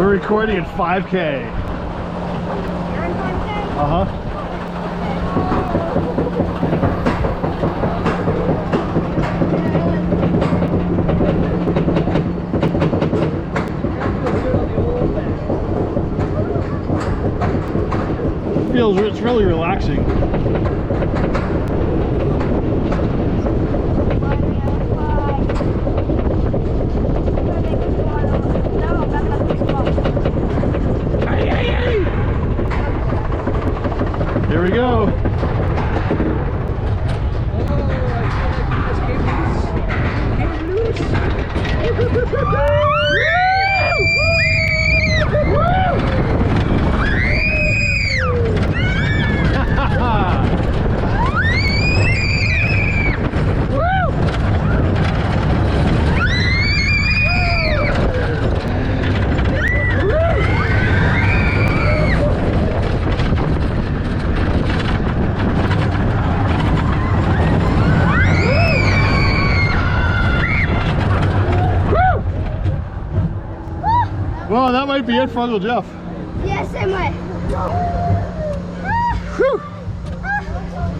We're recording at 5K. You're in 5K? Uh-huh. It's really relaxing. Here we go. Well, that might be it for Uncle Jeff. Yes, it might.